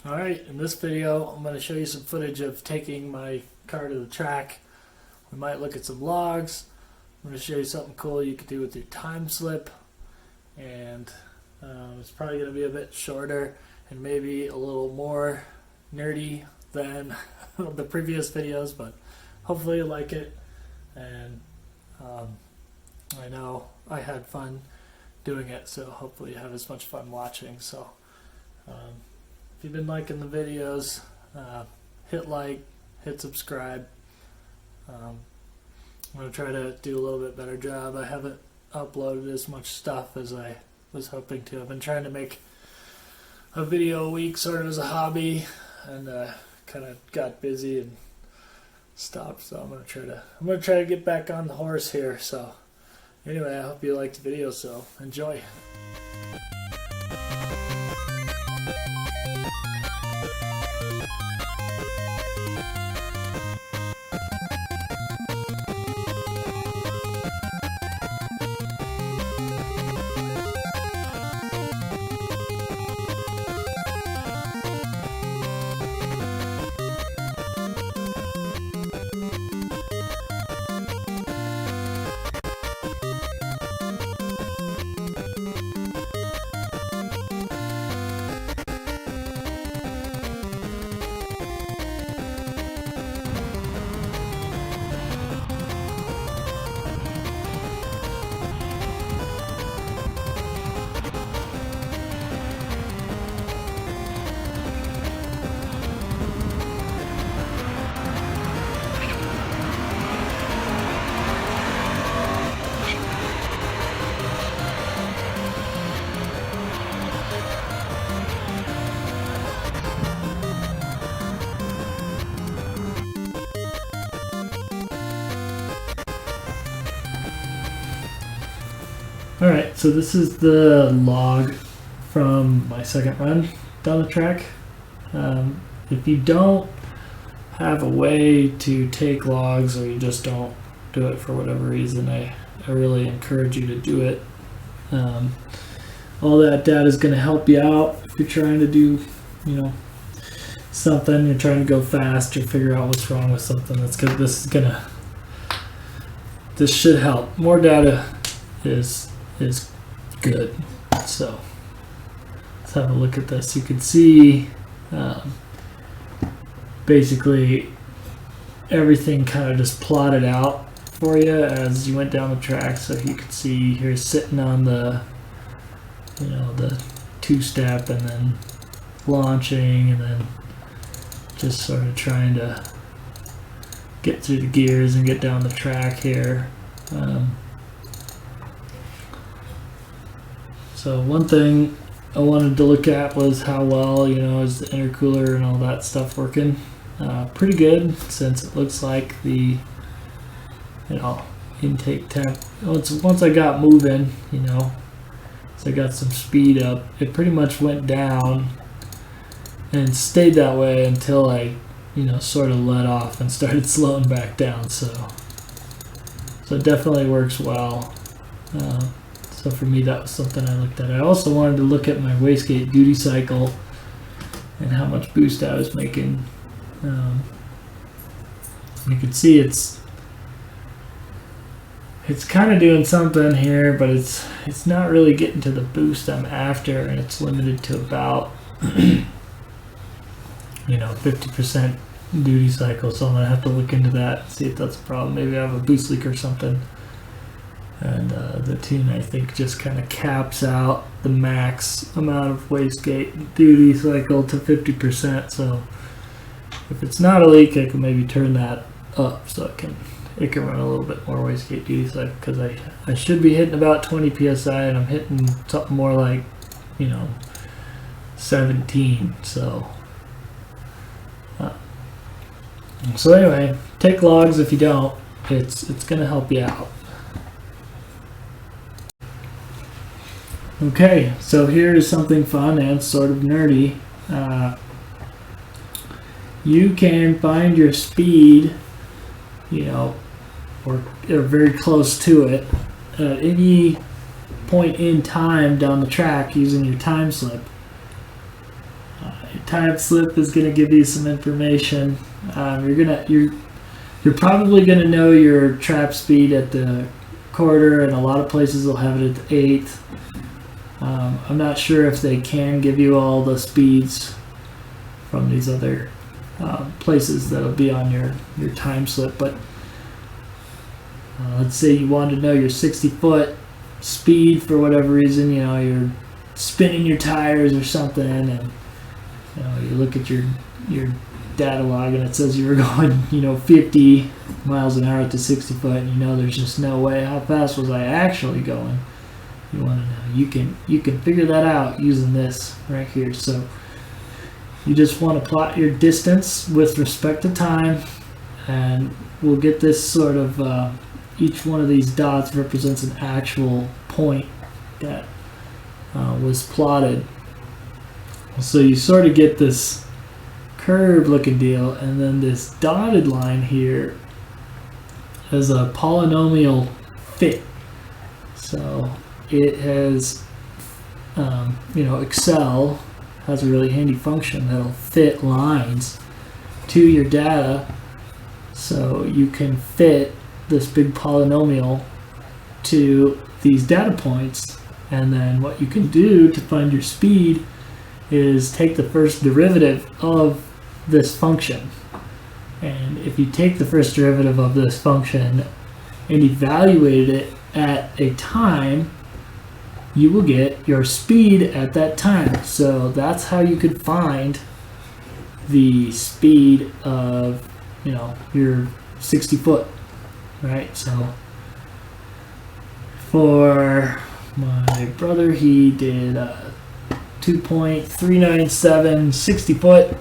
Alright, in this video I'm going to show you some footage of taking my car to the track. We might look at some logs. I'm going to show you something cool you could do with your time slip. And it's probably going to be a bit shorter and maybe a little more nerdy than the previous videos, but hopefully you like it. And I know I had fun doing it, so hopefully you have as much fun watching. So if you've been liking the videos, hit like, hit subscribe. I'm going to try to do a little bit better job. I haven't uploaded as much stuff as I was hoping to. I've been trying to make a video a week sort of as a hobby, and kind of got busy and stopped. So I'm going to try to get back on the horse here. So anyway, I hope you liked the video, so enjoy. Alright, so this is the log from my second run down the track. If you don't have a way to take logs, or you just don't do it for whatever reason, I really encourage you to do it. All that data is going to help you out if you're trying to do, something, you're trying to go fast or figure out what's wrong with something. This should help. More data is good. So let's have a look at this. You can see basically everything kind of just plotted out for you as you went down the track. So you can see here sitting on the the two-step, and then launching, and then just sort of trying to get through the gears and get down the track here. So one thing I wanted to look at was how well, is the intercooler and all that stuff working. Pretty good, since it looks like the, intake temp. Once I got moving, so I got some speed up, it pretty much went down and stayed that way until I, sort of let off and started slowing back down. So it definitely works well. So for me, that was something I looked at. I also wanted to look at my wastegate duty cycle and how much boost I was making. You can see it's kind of doing something here, but it's not really getting to the boost I'm after, and it's limited to about 50% duty cycle. So I'm gonna have to look into that and see if that's a problem. Maybe I have a boost leak or something. And the tune, I think, just kind of caps out the max amount of wastegate duty cycle to 50%. So if it's not a leak, I can maybe turn that up so it can run a little bit more wastegate duty cycle, because I should be hitting about 20 psi, and I'm hitting something more like 17. So anyway, take logs. If you don't, it's gonna help you out. Okay, so here's something fun and sort of nerdy. You can find your speed, or very close to it, at any point in time down the track using your time slip. It time slip is going to give you some information. You're probably going to know your trap speed at the quarter, and a lot of places will have it at the eighth. I'm not sure if they can give you all the speeds from these other places that'll be on your time slip, but let's say you want to know your 60-foot speed for whatever reason, you're spinning your tires or something, and you look at your data log and it says you were going 50 miles an hour to 60 foot, and there's just no way. How fast was I actually going? You want to know. You can figure that out using this right here. So you just want to plot your distance with respect to time, and we'll get this sort of each one of these dots represents an actual point that was plotted. So you sort of get this curve looking deal, and then this dotted line here is a polynomial fit. So it has Excel has a really handy function that'll fit lines to your data, so you can fit this big polynomial to these data points. And then what you can do to find your speed is take the first derivative of this function. And if you take the first derivative of this function and evaluate it at a time, you will get your speed at that time. So that's how you could find the speed of your 60 foot, right? So for my brother, he did 2.397 60 foot.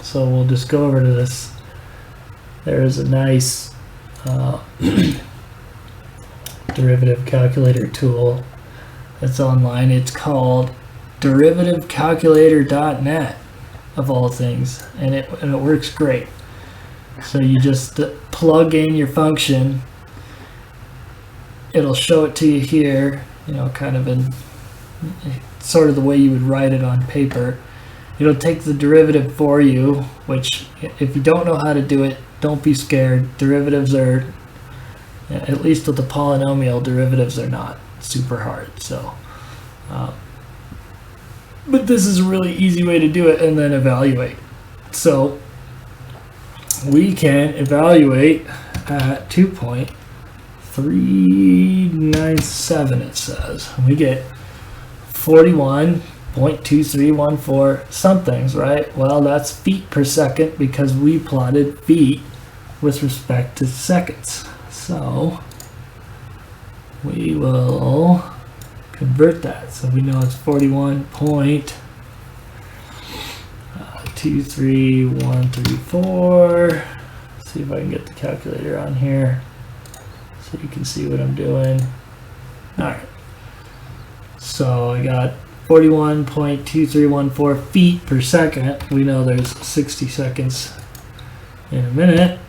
So we'll just go over to this. There's a nice derivative calculator tool that's online. It's called derivativecalculator.net of all things, and it works great. So you just plug in your function. It'll show it to you here, kind of in sort of the way you would write it on paper. It'll take the derivative for you, which if you don't know how to do it, don't be scared. Derivatives are, at least with the polynomial, derivatives are not super hard. So, but this is a really easy way to do it, and then evaluate. So we can evaluate at 2.397, it says. We get 41.2314 somethings, right? Well, that's feet per second because we plotted feet with respect to seconds. So we will convert that. So we know it's 41.23134. See if I can get the calculator on here so you can see what I'm doing. All right. So I got 41.2314 feet per second. We know there's 60 seconds in a minute,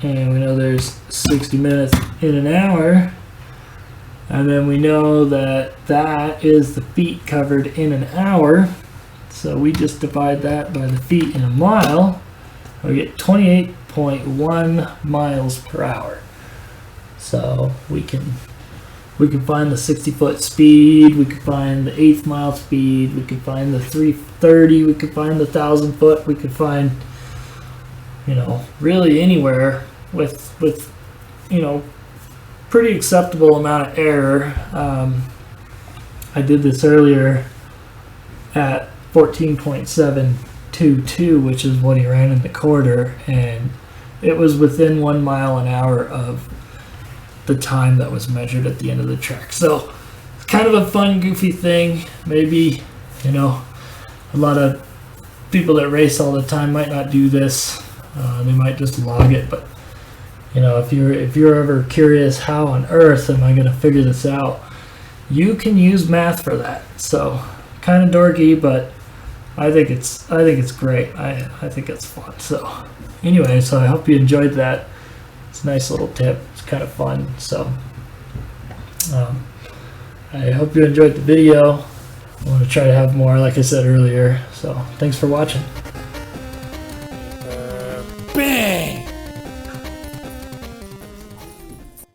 and we know there's 60 minutes in an hour, and then we know that that is the feet covered in an hour. So we just divide that by the feet in a mile. We get 28.1 miles per hour. So we can find the 60-foot speed, we could find the 1/8 mile speed, we could find the 330, we could find the 1,000-foot, we could find, really anywhere with pretty acceptable amount of error. I did this earlier at 14.722, which is what he ran in the quarter, and it was within 1 mile an hour of the time that was measured at the end of the track. So it's kind of a fun, goofy thing. Maybe, a lot of people that race all the time might not do this. They might just log it. But if you're ever curious, how on earth am I going to figure this out? You can use math for that. So kind of dorky, but I think it's great. I think it's fun. So anyway, so I hope you enjoyed that. It's a nice little tip. It's kind of fun. So I hope you enjoyed the video. I want to try to have more, like I said earlier. So thanks for watching. Bam!